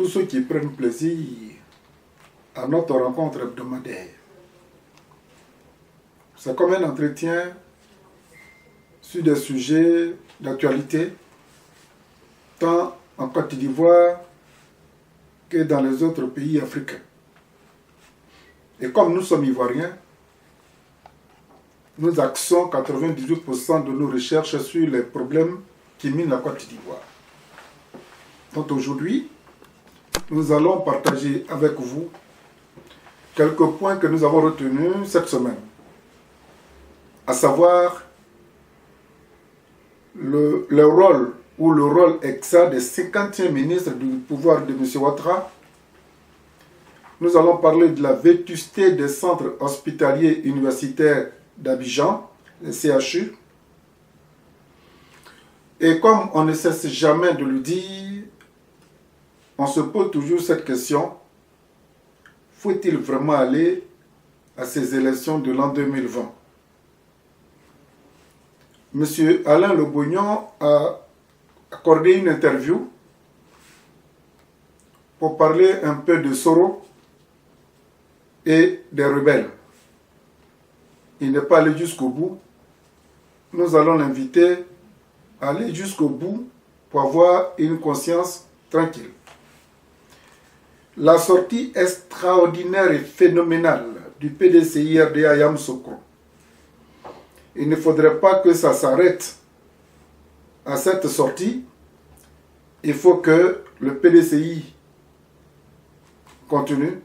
tous ceux qui prennent plaisir à notre rencontre hebdomadaire. C'est comme un entretien sur des sujets d'actualité, tant en Côte d'Ivoire que dans les autres pays africains. Et comme nous sommes ivoiriens, nous axons 98% de nos recherches sur les problèmes qui minent la Côte d'Ivoire. Donc aujourd'hui, nous allons partager avec vous quelques points que nous avons retenus cette semaine, à savoir le rôle exact des 50e ministres du pouvoir de M. Ouattara. Nous allons parler de la vétusté des centres hospitaliers universitaires d'Abidjan, les CHU. Et comme on ne cesse jamais de le dire, on se pose toujours cette question: faut-il vraiment aller à ces élections de l'an 2020? Monsieur Alain Leboignon a accordé une interview pour parler un peu de Soro et des rebelles. Il n'est pas allé jusqu'au bout. Nous allons l'inviter à aller jusqu'au bout pour avoir une conscience tranquille. La sortie extraordinaire et phénoménale du PDCI-RDA Yamoussoukro. Il ne faudrait pas que ça s'arrête à cette sortie. Il faut que le PDCI continue,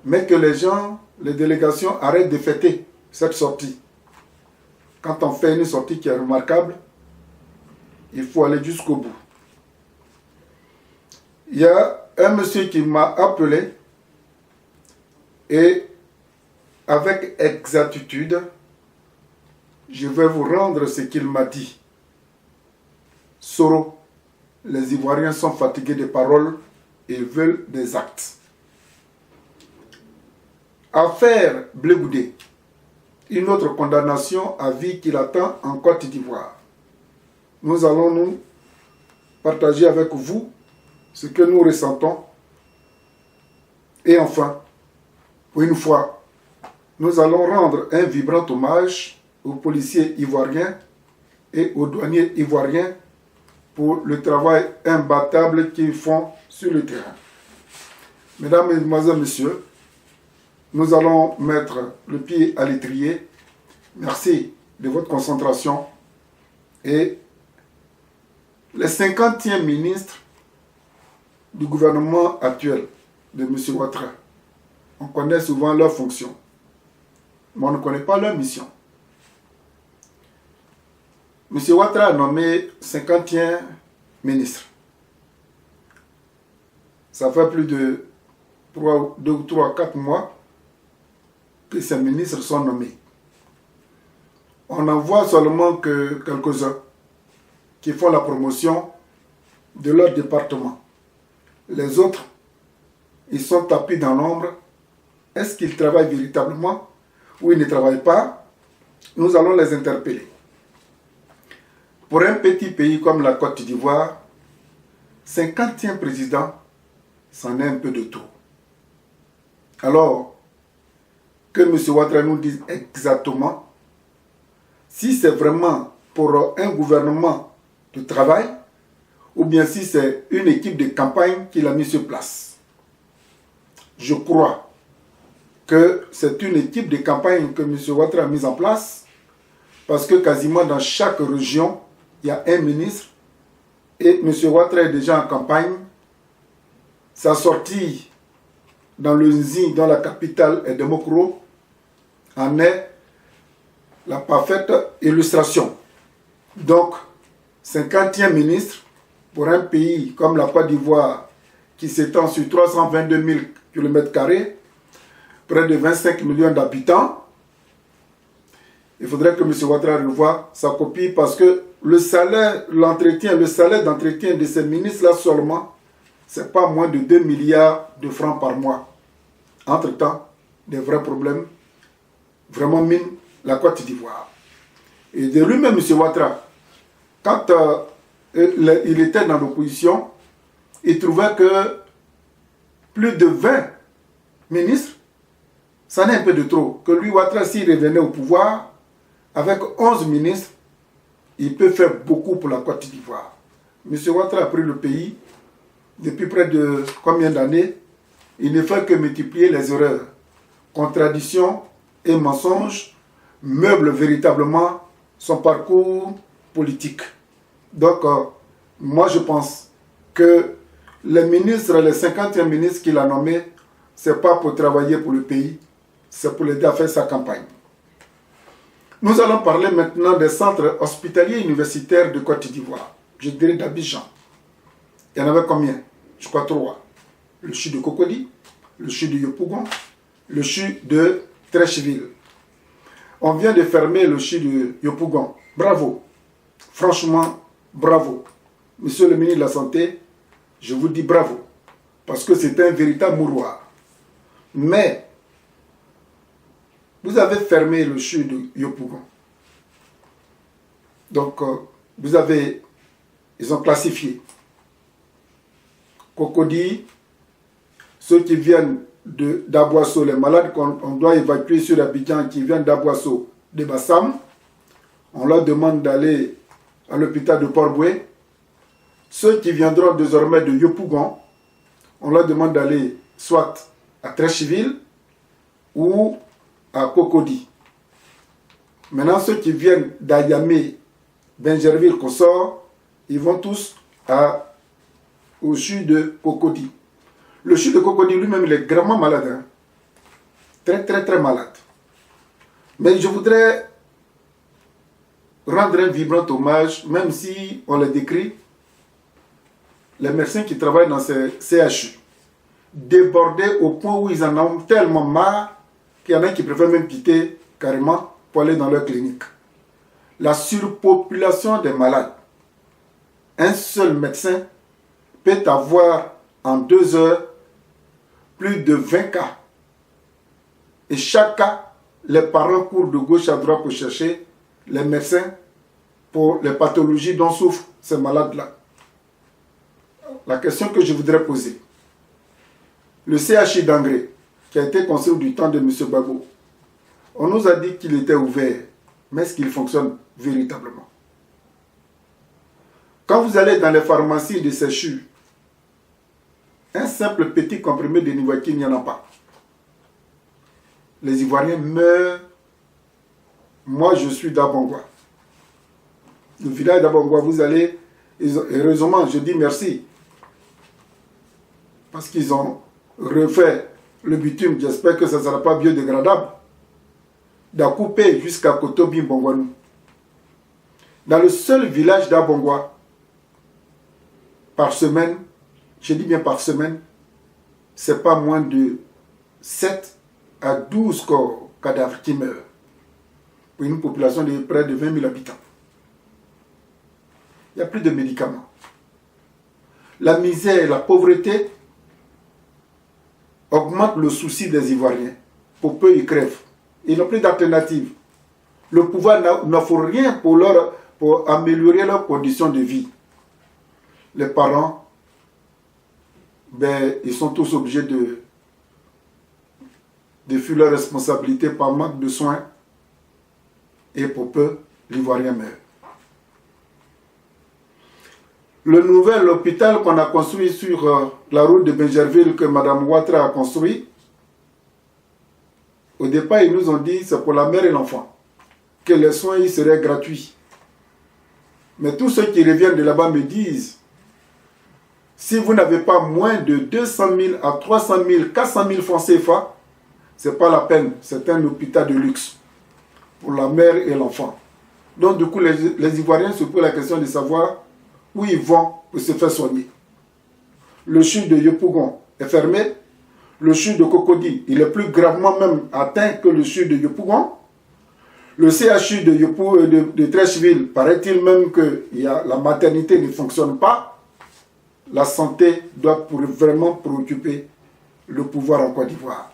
mais que les gens, les délégations arrêtent de fêter cette sortie. Quand on fait une sortie qui est remarquable, il faut aller jusqu'au bout. Il y a un monsieur qui m'a appelé et avec exactitude, je vais vous rendre ce qu'il m'a dit. Soro, les Ivoiriens sont fatigués des paroles et veulent des actes. Affaire Blé Goudé, une autre condamnation à vie qui l'attend en Côte d'Ivoire. Nous allons nous partager avec vous ce que nous ressentons. Et enfin, pour une fois, nous allons rendre un vibrant hommage aux policiers ivoiriens et aux douaniers ivoiriens pour le travail imbattable qu'ils font sur le terrain. Mesdames, Mesdemoiselles, Messieurs, nous allons mettre le pied à l'étrier. Merci de votre concentration. Et les 50e ministres du gouvernement actuel de M. Ouattara, on connaît souvent leurs fonctions, mais on ne connaît pas leur mission. M. Ouattara a nommé 51 ministres. Ça fait plus de 2 ou 3, 4 mois que ces ministres sont nommés. On en voit seulement que quelques-uns qui font la promotion de leur département. Les autres, ils sont tapis dans l'ombre. Est-ce qu'ils travaillent véritablement ou ils ne travaillent pas? Nous allons les interpeller. Pour un petit pays comme la Côte d'Ivoire, 50e président, c'en est un peu de tout. Alors, que M. Ouattara nous dise exactement si c'est vraiment pour un gouvernement de travail ou bien si c'est une équipe de campagne qu'il a mis sur place. Je crois que c'est une équipe de campagne que M. Ouattara a mise en place parce que quasiment dans chaque région, il y a un ministre et M. Ouattara est déjà en campagne. Sa sortie dans le Nzi, dans la capitale Edemokro, en est la parfaite illustration. Donc, 50e ministre pour un pays comme la Côte d'Ivoire qui s'étend sur 322 000 km², près de 25 millions d'habitants, il faudrait que M. Ouattara revoie sa copie parce que le salaire d'entretien de ces ministres-là seulement, c'est pas moins de 2 milliards de francs par mois. Entre-temps, des vrais problèmes vraiment minent la Côte d'Ivoire. Et de lui-même, M. Ouattara, quand il était dans l'opposition, il trouvait que plus de 20 ministres, ça n'est un peu de trop. Que lui, Ouattara, s'il revenait au pouvoir, avec 11 ministres, il peut faire beaucoup pour la Côte d'Ivoire. M. Ouattara a pris le pays depuis près de combien d'années? Il ne fait que multiplier les erreurs. Contradictions et mensonges meublent véritablement son parcours politique. Donc, moi je pense que les ministres, les 51 ministres qu'il a nommés, ce n'est pas pour travailler pour le pays, c'est pour l'aider à faire sa campagne. Nous allons parler maintenant des centres hospitaliers universitaires de Côte d'Ivoire. Je dirais d'Abidjan. Il y en avait combien? Je crois 3. Le CHU de Cocody, le CHU de Yopougon, le CHU de Treichville. On vient de fermer le CHU de Yopougon. Bravo. Franchement, bravo. Monsieur le ministre de la Santé, je vous dis bravo. Parce que c'est un véritable mouroir. Mais, vous avez fermé le CHU de Yopougon. Donc, ils ont classifié Cocody, ceux qui viennent d'Aboasso, les malades qu'on doit évacuer sur Abidjan, qui viennent d'Aboasso, de Bassam, on leur demande d'aller à l'hôpital de Port-Boué. Ceux qui viendront désormais de Yopougon, on leur demande d'aller soit à Treichville ou à Cocody. Maintenant, ceux qui viennent d'Ayamé, Benjerville, Kossor, ils vont tous au CHU de Cocody. Le CHU de Cocody lui-même, il est gravement malade. Hein? Très, très, très malade. Mais je voudrais rendre un vibrant hommage, même si on le décrit, les médecins qui travaillent dans ces CHU, débordés au point où ils en ont tellement marre qu'il y en a qui préfèrent même quitter carrément pour aller dans leur clinique. La surpopulation des malades. Un seul médecin peut avoir en 2 heures plus de 20 cas. Et chaque cas, les parents courent de gauche à droite pour chercher les médecins pour les pathologies dont souffrent ces malades-là. La question que je voudrais poser, le CHU d'Angré, qui a été construit du temps de M. Gbagbo, on nous a dit qu'il était ouvert, mais est-ce qu'il fonctionne véritablement? Quand vous allez dans les pharmacies de ces CHU, un simple petit comprimé de Nivoquine, il n'y en a pas. Les Ivoiriens meurent. Moi, je suis d'Abongwa. Le village d'Abongwa, vous allez, heureusement, je dis merci, parce qu'ils ont refait le bitume, j'espère que ça ne sera pas biodégradable, d'Akoupé jusqu'à Kotobi Mbongwanou. Dans le seul village d'Abongwa, par semaine, je dis bien par semaine, c'est pas moins de 7 à 12 corps cadavres qui meurent pour une population de près de 20 000 habitants. Il n'y a plus de médicaments. La misère et la pauvreté augmentent le souci des Ivoiriens. Pour peu, ils crèvent. Ils n'ont plus d'alternative. Le pouvoir n'offre rien pour améliorer leurs conditions de vie. Les parents, ils sont tous obligés de fuir leurs responsabilités par manque de soins. Et pour peu, l'Ivoirien meurt. Le nouvel hôpital qu'on a construit sur la route de Benjerville, que Mme Ouattara a construit, au départ, ils nous ont dit que c'est pour la mère et l'enfant, que les soins y seraient gratuits. Mais tous ceux qui reviennent de là-bas me disent, si vous n'avez pas moins de 200 000 à 300 000, 400 000 francs CFA, ce n'est pas la peine, c'est un hôpital de luxe pour la mère et l'enfant. Donc du coup, les Ivoiriens se posent la question de savoir où ils vont pour se faire soigner. Le CHU de Yopougon est fermé. Le CHU de Cocody, il est plus gravement même atteint que le CHU de Yopougon. Le CHU de Treichville, paraît-il même que la maternité ne fonctionne pas. La santé doit vraiment préoccuper le pouvoir en Côte d'Ivoire.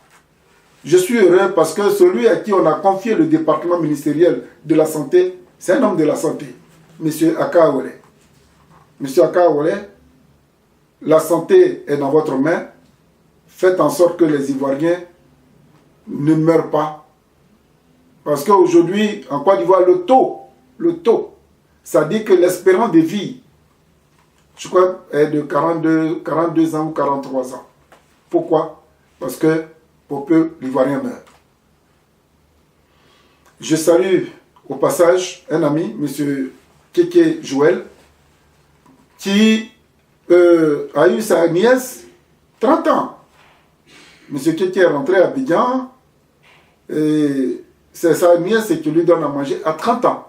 Je suis heureux parce que celui à qui on a confié le département ministériel de la santé, c'est un homme de la santé, M. Akaole. M. Akaole, la santé est dans votre main. Faites en sorte que les Ivoiriens ne meurent pas. Parce qu'aujourd'hui, en Côte d'Ivoire, le taux, ça dit que l'espérance de vie, je crois, est de 42 ans ou 43 ans. Pourquoi? Parce que pour peu, l'Ivoirien meurt. Je salue au passage un ami, M. Kéké Joël, qui a eu sa nièce 30 ans. M. Kéké est rentré à Abidjan et c'est sa nièce qui lui donne à manger à 30 ans.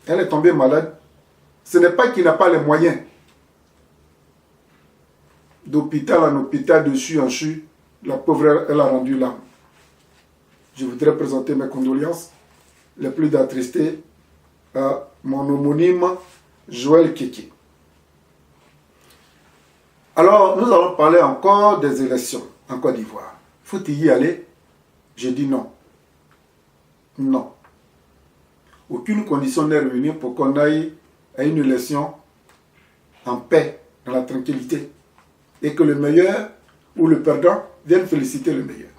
Elle est tombée malade. Ce n'est pas qu'il n'a pas les moyens. D'hôpital en hôpital, de chu en chu, la pauvre, elle a rendu l'âme. Je voudrais présenter mes condoléances les plus attristées à mon homonyme Joël Kéké. Alors, nous allons parler encore des élections en Côte d'Ivoire. Faut-il y aller? Je dis non. Non. Aucune condition n'est réunie pour qu'on aille à une élection en paix, dans la tranquillité, et que le meilleur ou le perdant vienne féliciter le meilleur.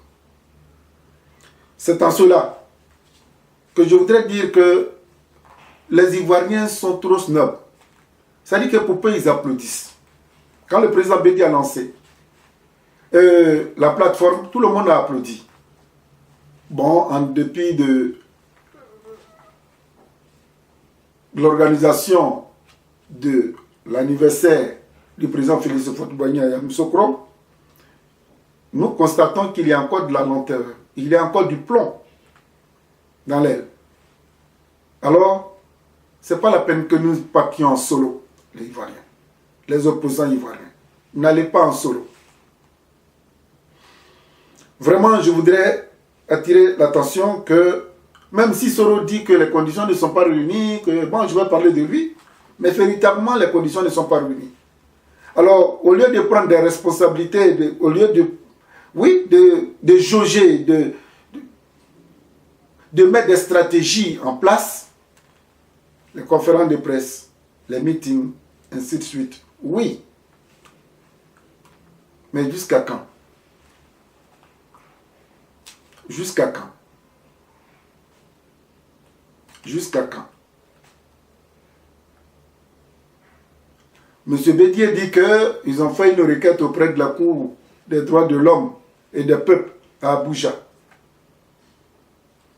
C'est en cela que je voudrais dire que les Ivoiriens sont trop snobs. C'est-à-dire que pour peu, ils applaudissent. Quand le président Bédi a lancé la plateforme, tout le monde a applaudi. Bon, en dépit de l'organisation de l'anniversaire du président Félix Houphouët-Boigny à Yamoussoukro, nous constatons qu'il y a encore de la lenteur, il y a encore du plomb dans l'aile. Alors, ce n'est pas la peine que nous partions en solo, les Ivoiriens, les opposants ivoiriens. N'allez pas en solo. Vraiment, je voudrais attirer l'attention que, même si Soro dit que les conditions ne sont pas réunies, que bon, je vais parler de lui, mais véritablement, les conditions ne sont pas réunies. Alors, au lieu de prendre des responsabilités, au lieu de jauger, de mettre des stratégies en place, les conférences de presse, les meetings, ainsi de suite, oui. Mais jusqu'à quand? Jusqu'à quand? Jusqu'à quand? M. Bédier dit qu'ils ont fait une requête auprès de la Cour des droits de l'homme et des peuples à Abuja.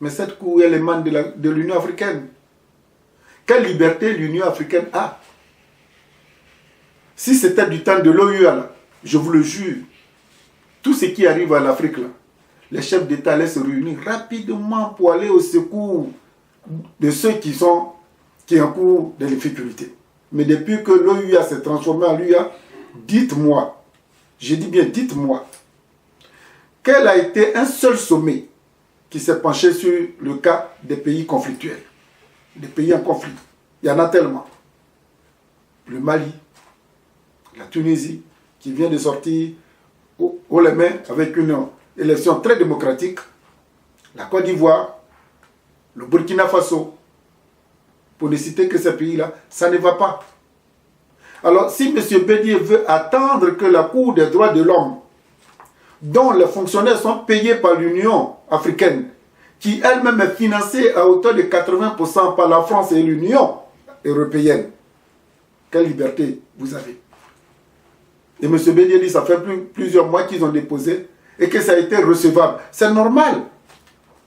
Mais cette Cour, elle émane de l'Union africaine. Quelle liberté l'Union africaine a? Si c'était du temps de l'OUA, je vous le jure, tout ce qui arrive à l'Afrique, les chefs d'État allaient se réunir rapidement pour aller au secours de ceux qui ont cours de difficultés. Mais depuis que l'OUA s'est transformé en l'UA, dites-moi, je dis bien dites-moi, quel a été un seul sommet qui s'est penché sur le cas des pays conflictuels, des pays en conflit? Il y en a tellement. Le Mali, la Tunisie, qui vient de sortir haut les mains avec une élection très démocratique, la Côte d'Ivoire, le Burkina Faso, pour ne citer que ces pays-là, ça ne va pas. Alors, si M. Bédier veut attendre que la Cour des droits de l'homme, dont les fonctionnaires sont payés par l'Union africaine, qui elle-même est financée à hauteur de 80% par la France et l'Union européenne, quelle liberté vous avez? Et M. Bédier dit que ça fait plusieurs mois qu'ils ont déposé et que ça a été recevable. C'est normal.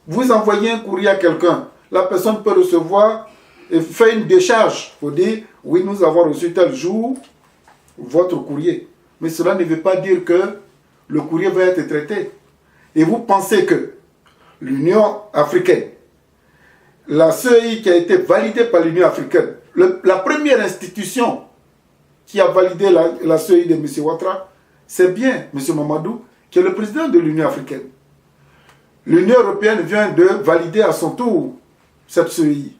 Vous envoyez un courrier à quelqu'un, la personne peut recevoir et faire une décharge pour dire oui, nous avons reçu tel jour votre courrier. Mais cela ne veut pas dire que le courrier va être traité. Et vous pensez que l'Union africaine, la CEI qui a été validée par l'Union africaine, la première institution qui a validé la CEI de M. Ouattara, c'est bien M. Mamadou, qui est le président de l'Union africaine. L'Union européenne vient de valider à son tour cette CEI.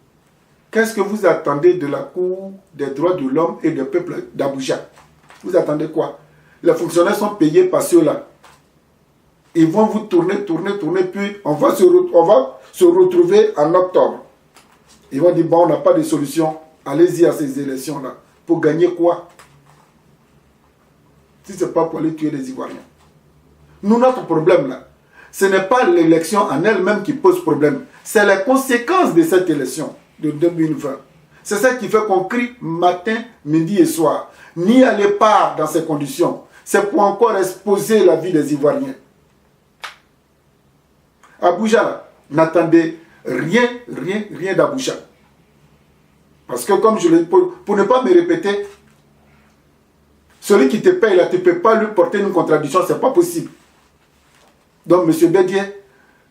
Qu'est-ce que vous attendez de la Cour des droits de l'homme et des peuples d'Abuja? Vous attendez quoi? Les fonctionnaires sont payés par ceux-là. Ils vont vous tourner, puis on va se retrouver en octobre. Ils vont dire, bon, on n'a pas de solution, allez-y à ces élections-là. Pour gagner quoi? si ce n'est pas pour aller tuer les Ivoiriens. Nous, notre problème là, ce n'est pas l'élection en elle-même qui pose problème. C'est les conséquences de cette élection de 2020. C'est ça qui fait qu'on crie matin, midi et soir. N'y allez pas dans ces conditions. C'est pour encore exposer la vie des Ivoiriens. Abuja, n'attendez rien d'Abuja. Parce que comme je l'ai dit, pour ne pas me répéter, celui qui te paye là, tu ne peux pas lui porter une contradiction, ce n'est pas possible. Donc, M. Bédié,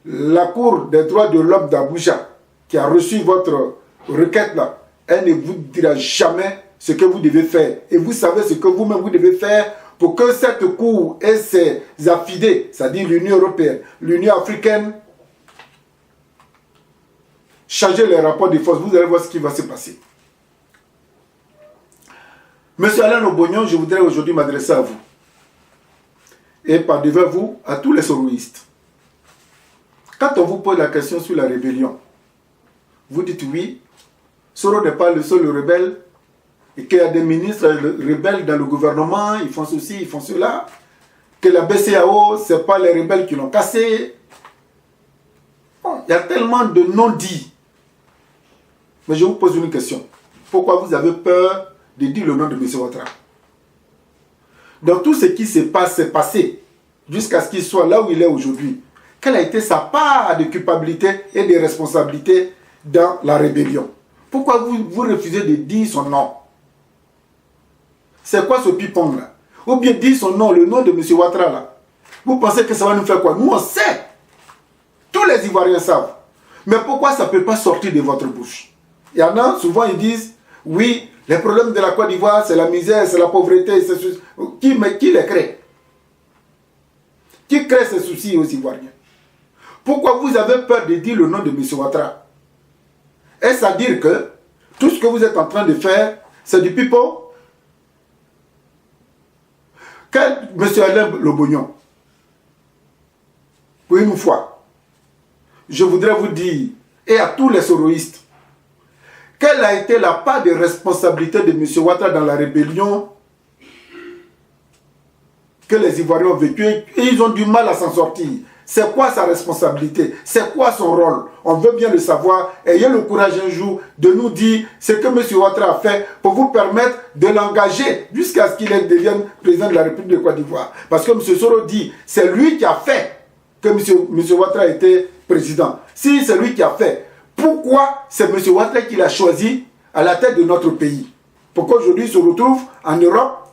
la Cour des droits de l'homme d'Abuja, qui a reçu votre requête là, elle ne vous dira jamais ce que vous devez faire. Et vous savez ce que vous-même vous devez faire pour que cette Cour et ses affidés, c'est-à-dire l'Union européenne, l'Union africaine, changer les rapports de force. Vous allez voir ce qui va se passer. Monsieur Alain Obognon, je voudrais aujourd'hui m'adresser à vous. Et par devant vous, à tous les soroïstes. Quand on vous pose la question sur la rébellion, vous dites oui, Soro n'est pas le seul rebelle, et qu'il y a des ministres rebelles dans le gouvernement, ils font ceci, ils font cela, que la BCAO, ce n'est pas les rebelles qui l'ont cassé. Bon, il y a tellement de non-dits. Mais je vous pose une question. Pourquoi vous avez peur de dire le nom de M. Ouattara? Dans tout ce qui s'est passé, jusqu'à ce qu'il soit là où il est aujourd'hui, quelle a été sa part de culpabilité et de responsabilité dans la rébellion? Pourquoi vous refusez de dire son nom? C'est quoi ce pipon là? Ou bien dire son nom, le nom de M. Ouattara là? Vous pensez que ça va nous faire quoi? Nous on sait. Tous les Ivoiriens savent. Mais pourquoi ça ne peut pas sortir de votre bouche? Il y en a, souvent ils disent, oui, les problèmes de la Côte d'Ivoire, c'est la misère, c'est la pauvreté, c'est qui les crée? Qui crée ces soucis aux Ivoiriens? Pourquoi vous avez peur de dire le nom de M. Ouattara? Est-ce à dire que tout ce que vous êtes en train de faire, c'est du pipeau? M. Alain Obognon, pour une fois, je voudrais vous dire, et à tous les soroïstes, quelle a été la part de responsabilité de M. Ouattara dans la rébellion que les Ivoiriens ont vécue et ils ont du mal à s'en sortir? C'est quoi sa responsabilité? C'est quoi son rôle? On veut bien le savoir. Ayez le courage un jour de nous dire ce que M. Ouattara a fait pour vous permettre de l'engager jusqu'à ce qu'il devienne président de la République de Côte d'Ivoire. Parce que M. Soro dit, c'est lui qui a fait que M. Ouattara était président. Si c'est lui qui a fait, pourquoi c'est M. Ouattara qui l'a choisi à la tête de notre pays? Pourquoi aujourd'hui il se retrouve en Europe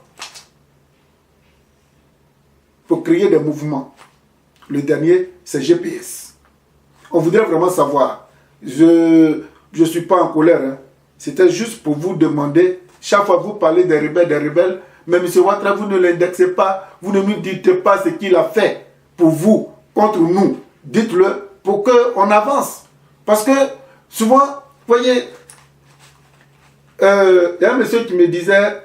pour créer des mouvements? Le dernier, c'est GPS. On voudrait vraiment savoir. Je ne suis pas en colère. Hein. C'était juste pour vous demander, chaque fois que vous parlez des rebelles, mais M. Ouattara, vous ne l'indexez pas, vous ne nous dites pas ce qu'il a fait pour vous, contre nous. Dites-le pour qu'on avance. Parce que souvent, vous voyez, il y a un monsieur qui me disait,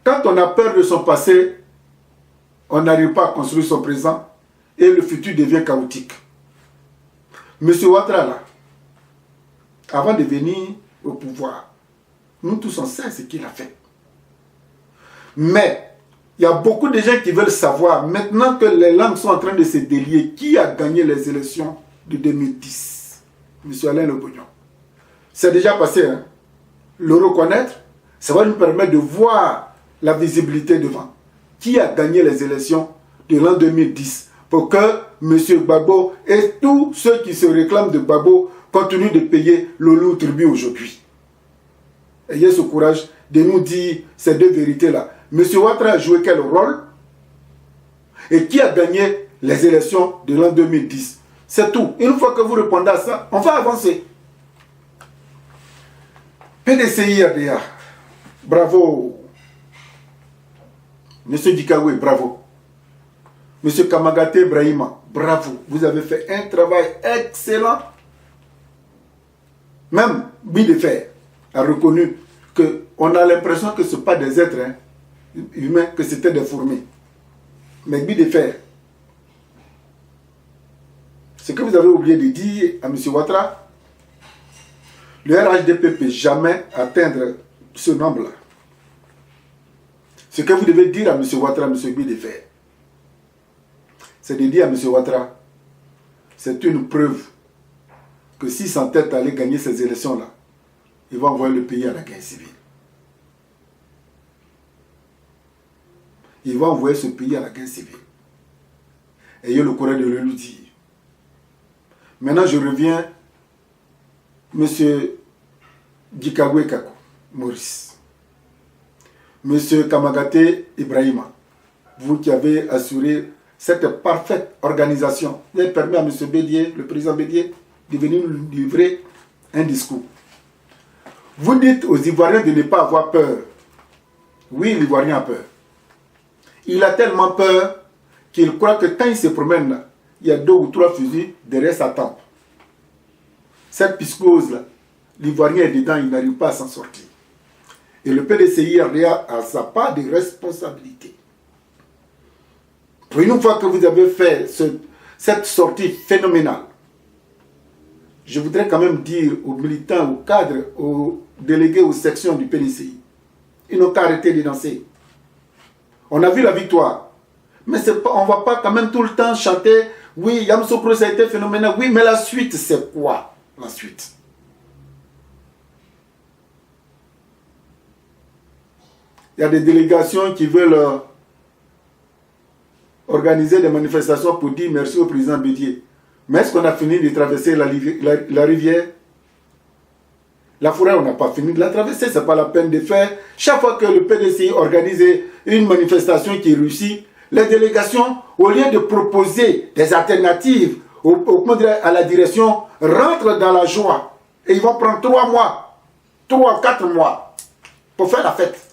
quand on a peur de son passé, on n'arrive pas à construire son présent et le futur devient chaotique. Monsieur Ouattara, là, avant de venir au pouvoir, nous tous on sait ce qu'il a fait. Mais il y a beaucoup de gens qui veulent savoir, maintenant que les langues sont en train de se délier, qui a gagné les élections de 2010? Monsieur Alain Obognon. C'est déjà passé. Hein? Le reconnaître, ça va nous permettre de voir la visibilité devant. Qui a gagné les élections de l'an 2010 pour que M. Gbagbo et tous ceux qui se réclament de Gbagbo continuent de payer le lourd tribut aujourd'hui. Ayez ce courage de nous dire ces deux vérités-là. M. Ouattara a joué quel rôle? Et qui a gagné les élections de l'an 2010? C'est tout. Une fois que vous répondez à ça, on va avancer. PDCI RDA, bravo. Monsieur Dikawe, bravo. Monsieur Kamagaté Brahima, bravo. Vous avez fait un travail excellent. Même Bidefer a reconnu qu'on a l'impression que ce ne sont pas des êtres humains, que c'était des fourmis. Mais Bidefer, ce que vous avez oublié de dire à M. Ouattara, le RHDP ne peut jamais atteindre ce nombre-là. Ce que vous devez dire à M. Ouattara, M. Bi de faire, c'est de dire à M. Ouattara, c'est une preuve que s'il s'entête à aller gagner ces élections-là, il va envoyer le pays à la guerre civile. Il va envoyer ce pays à la guerre civile. Ayez le courage de le lui dire. Maintenant, je reviens, M. Dikagwe Kakou, Maurice. M. Kamagaté Ibrahima, vous qui avez assuré cette parfaite organisation, vous avez permis à M. Bédié, le président Bédié, de venir nous livrer un discours. Vous dites aux Ivoiriens de ne pas avoir peur. Oui, l'Ivoirien a peur. Il a tellement peur qu'il croit que quand il se promène là, il y a 2 ou 3 fusils derrière sa tempe. Cette piscose-là, l'Ivoirien est dedans, il n'arrive pas à s'en sortir. Et le PDCI-RDA a sa part de responsabilité. Pour une fois que vous avez fait cette sortie phénoménale, je voudrais quand même dire aux militants, aux cadres, aux délégués, aux sections du PDCI, ils n'ont qu'à arrêter de danser. On a vu la victoire. Mais on ne va pas quand même tout le temps chanter, oui, Yamoussoukro, ça a été phénoménal. Oui, mais la suite, c'est quoi la suite? Il y a des délégations qui veulent organiser des manifestations pour dire merci au président Bédié. Mais est-ce qu'on a fini de traverser la rivière? La forêt, on n'a pas fini de la traverser, ce n'est pas la peine de faire. Chaque fois que le PDCI organise une manifestation qui réussit, les délégations, au lieu de proposer des alternatives à la direction, rentrent dans la joie. Et ils vont prendre 3 mois, 3, 4 mois pour faire la fête.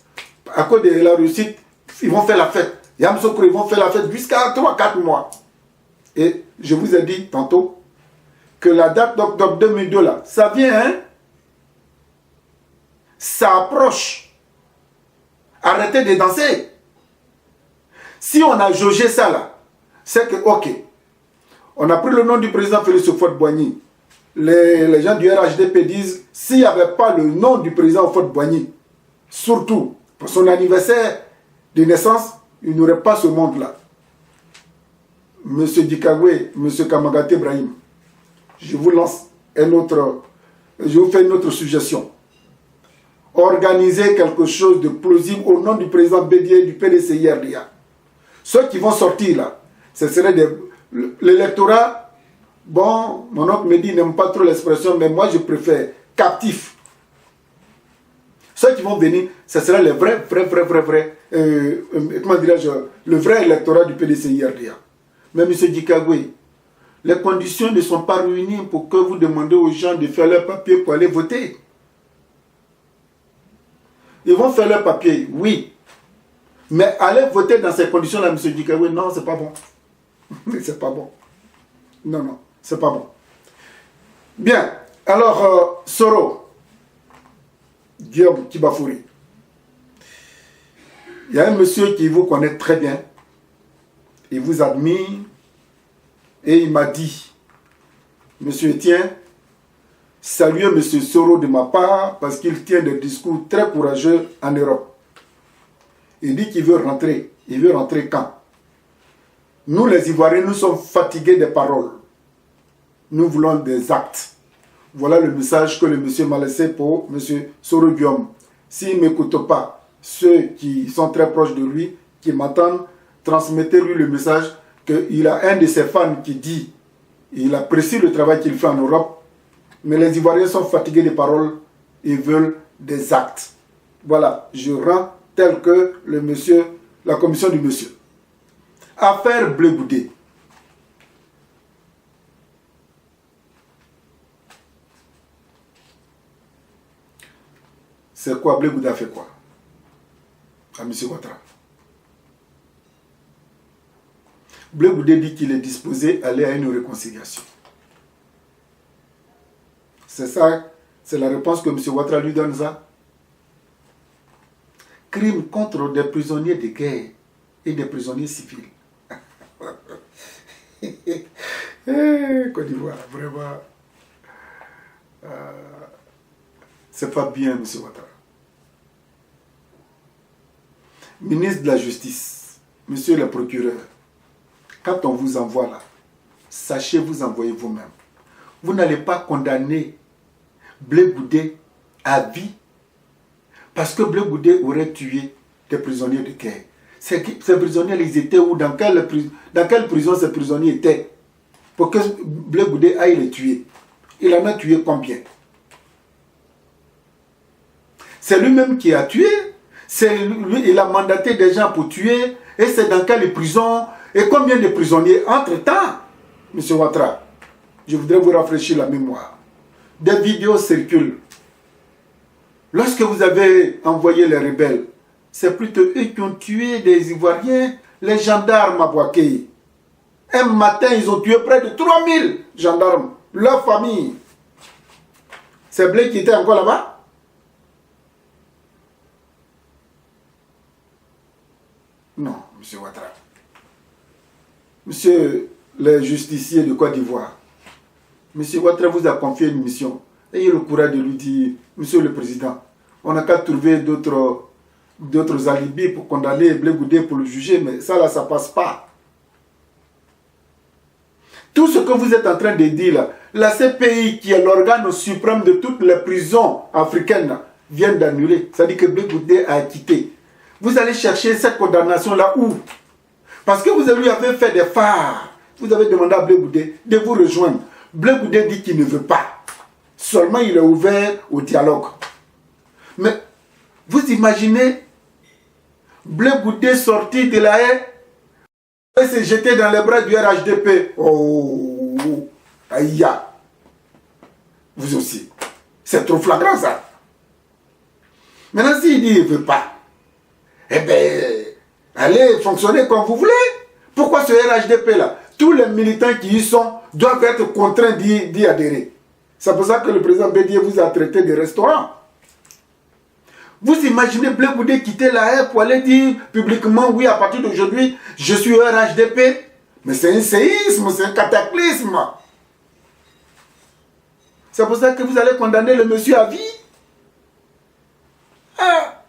À cause de la réussite, ils vont faire la fête. Yamoussoukro, ils vont faire la fête jusqu'à 3, 4 mois. Et je vous ai dit tantôt que la date d'octobre 2002, là, ça vient, hein? Ça approche. Arrêtez de danser. Si on a jaugé ça là, c'est que, ok, on a pris le nom du président Félix Houphouët-Boigny. Les gens du RHDP disent, s'il n'y avait pas le nom du président Houphouët-Boigny, surtout pour son anniversaire de naissance, il n'y aurait pas ce monde-là. Monsieur Dikagwe, Monsieur Kamagaté Ibrahim, je vous lance je vous fais une autre suggestion. Organisez quelque chose de plausible au nom du président Bédié du PDCI-RDA. Ceux qui vont sortir là, ce serait l'électorat. Bon, mon oncle me dit, n'aime pas trop l'expression, mais moi je préfère captif. Ceux qui vont venir, ce sera les vrais, comment dirais-je, le vrai électorat du PDCI-RDA. Mais M. Dikagwe, les conditions ne sont pas réunies pour que vous demandez aux gens de faire leur papier pour aller voter. Ils vont faire leur papier, oui. Mais aller voter dans ces conditions-là, M. Dikagwe, non, c'est pas bon. C'est pas bon. Non, c'est pas bon. Bien, alors, Soro, Guillaume Kibafouri, il y a un monsieur qui vous connaît très bien, il vous admire, et il m'a dit, monsieur Etienne, saluez M. Soro de ma part, parce qu'il tient des discours très courageux en Europe. Il dit qu'il veut rentrer. Il veut rentrer quand? Nous, les Ivoiriens, nous sommes fatigués des paroles. Nous voulons des actes. Voilà le message que le monsieur m'a laissé pour M. Soro Guillaume. S'il ne m'écoute pas, ceux qui sont très proches de lui, qui m'entendent, transmettez-lui le message qu'il a un de ses fans qui dit, il apprécie le travail qu'il fait en Europe, mais les Ivoiriens sont fatigués des paroles, ils veulent des actes. Voilà, je rends tel que le monsieur, la commission du monsieur. Affaire Blé Goudé. C'est quoi Blé Goudé a fait quoi à M. Ouattara? Blé Goudé dit qu'il est disposé à aller à une réconciliation. C'est ça, c'est la réponse que M. Ouattara lui donne, ça. Crime contre des prisonniers de guerre et des prisonniers civils. Côte d'Ivoire, vraiment. C'est pas bien, M. Ouattara. Ministre de la Justice, monsieur le procureur, quand on vous envoie là, sachez vous envoyer vous-même. Vous n'allez pas condamner Blé Goudé à vie parce que Blé Goudé aurait tué des prisonniers de guerre. Ces prisonniers, ils étaient où? Dans quelle prison ces prisonniers étaient pour que Blé Goudé aille les tuer? Il en a tué combien? C'est lui-même qui a tué. Il a mandaté des gens pour tuer. Et c'est dans quelle prison? Et combien de prisonniers? Entre-temps, M. Ouattara, je voudrais vous rafraîchir la mémoire. Des vidéos circulent. Lorsque vous avez envoyé les rebelles, c'est plutôt eux qui ont tué des Ivoiriens, les gendarmes à Boaké. Un matin, ils ont tué près de 3000 gendarmes, leur famille. C'est Blé qui était encore là-bas? Non, M. Ouattara. Monsieur le justicier de Côte d'Ivoire, M. Ouattara vous a confié une mission. Ayez le courage de lui dire, Monsieur le Président, on n'a qu'à trouver d'autres alibis pour condamner Blé Goudé pour le juger, mais ça là, ça passe pas. Tout ce que vous êtes en train de dire là, la CPI qui est l'organe suprême de toutes les prisons africaines vient d'annuler. Ça dit que Blé Goudé a quitté. Vous allez chercher cette condamnation là où? Parce que vous lui avez fait des phares. Vous avez demandé à Blé Goudé de vous rejoindre. Blé Goudé dit qu'il ne veut pas. Seulement il est ouvert au dialogue. Mais vous imaginez Blé Goudé sorti de la haie et se jeter dans les bras du RHDP. Oh, aïe. Vous aussi. C'est trop flagrant ça. Maintenant s'il dit qu'il ne veut pas, eh bien, allez fonctionner comme vous voulez. Pourquoi ce RHDP là? Tous les militants qui y sont doivent être contraints d'y adhérer. C'est pour ça que le président Bédié vous a traité de restaurant. Vous imaginez Blé Goudé quitter la haie pour aller dire publiquement, oui, à partir d'aujourd'hui, je suis RHDP. Mais c'est un séisme, c'est un cataclysme. C'est pour ça que vous allez condamner le monsieur à vie. Ah,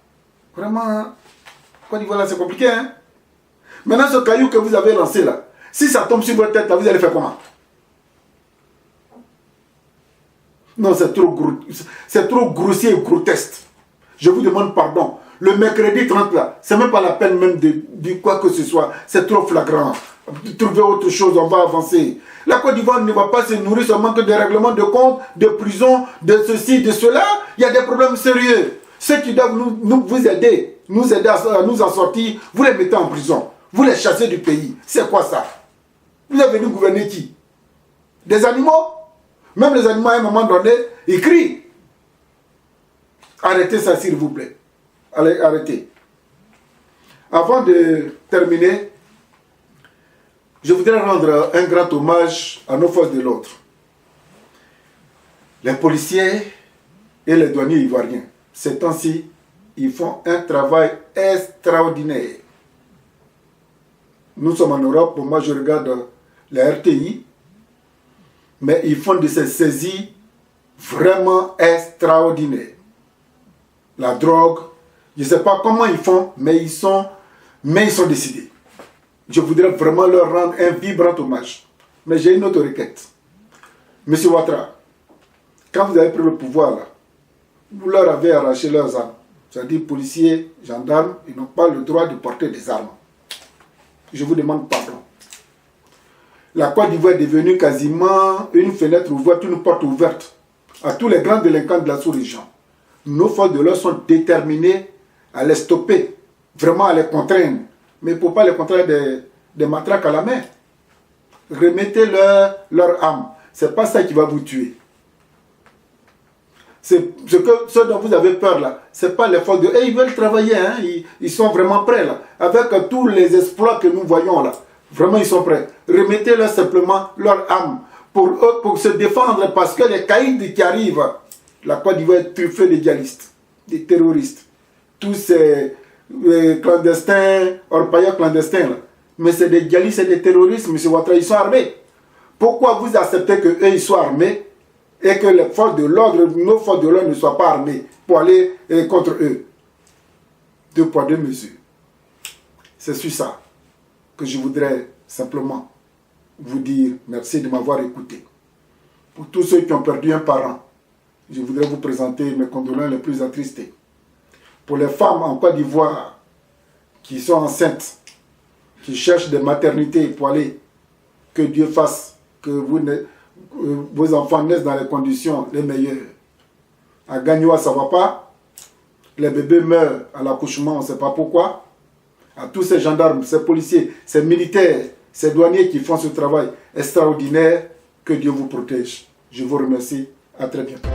vraiment, Côte d'Ivoire là, c'est compliqué, hein. Maintenant, ce caillou que vous avez lancé là, si ça tombe sur votre tête là, vous allez faire comment? Non, c'est trop grossier et grotesque. Je vous demande pardon. Le mercredi 30 là, c'est même pas la peine même de dire quoi que ce soit. C'est trop flagrant. Trouver autre chose, on va avancer. La Côte d'Ivoire ne va pas se nourrir seulement que des règlements de compte, de prison, de ceci, de cela. Il y a des problèmes sérieux. Ceux qui doivent vous aider, nous aider à nous en sortir, vous les mettez en prison. Vous les chassez du pays. C'est quoi ça? Vous êtes venu gouverner qui? Des animaux? Même les animaux, à un moment donné, ils crient. Arrêtez ça, s'il vous plaît. Allez, arrêtez. Avant de terminer, je voudrais rendre un grand hommage à nos forces de l'ordre. Les policiers et les douaniers ivoiriens, ces temps-ci, ils font un travail extraordinaire. Nous sommes en Europe, moi je regarde la RTI, mais ils font de ces saisies vraiment extraordinaires. La drogue, je ne sais pas comment ils font, mais ils sont décidés. Je voudrais vraiment leur rendre un vibrant hommage. Mais j'ai une autre requête. Monsieur Ouattara, quand vous avez pris le pouvoir, là, vous leur avez arraché leurs armes. C'est-à-dire policiers, gendarmes, ils n'ont pas le droit de porter des armes. Je vous demande pardon. La Côte d'Ivoire est devenue quasiment une fenêtre ouverte, une porte ouverte à tous les grands délinquants de la sous-région. Nos forces de l'ordre sont déterminées à les stopper, vraiment à les contraindre. Mais il ne faut pas les contraindre des matraques à la main. Remettez leur âme. Ce n'est pas ça qui va vous tuer. Ce dont vous avez peur là, ce n'est pas les forces de... Et ils veulent travailler, hein? Ils sont vraiment prêts là. Avec tous les exploits que nous voyons là. Vraiment, ils sont prêts. Remettez-leur simplement leur âme pour se défendre parce que les caïds qui arrivent, la Côte d'Ivoire est truffée de djihadistes, des terroristes. Tous ces clandestins, orpailleurs clandestins là. Mais c'est des djihadistes et des terroristes, M. Ouattara, ils sont armés. Pourquoi vous acceptez qu'eux, ils soient armés et que les forces de l'ordre, nos forces de l'ordre ne soient pas armées pour aller contre eux? 2 poids, 2 mesures. C'est sur ça que je voudrais simplement vous dire merci de m'avoir écouté. Pour tous ceux qui ont perdu un parent, je voudrais vous présenter mes condoléances les plus attristées. Pour les femmes en Côte d'Ivoire qui sont enceintes, qui cherchent des maternités étoilées, que Dieu fasse que vos enfants naissent dans les conditions les meilleures. À Gagnoa, ça ne va pas. Les bébés meurent à l'accouchement, on ne sait pas pourquoi. À tous ces gendarmes, ces policiers, ces militaires, ces douaniers qui font ce travail extraordinaire, que Dieu vous protège. Je vous remercie. À très bientôt.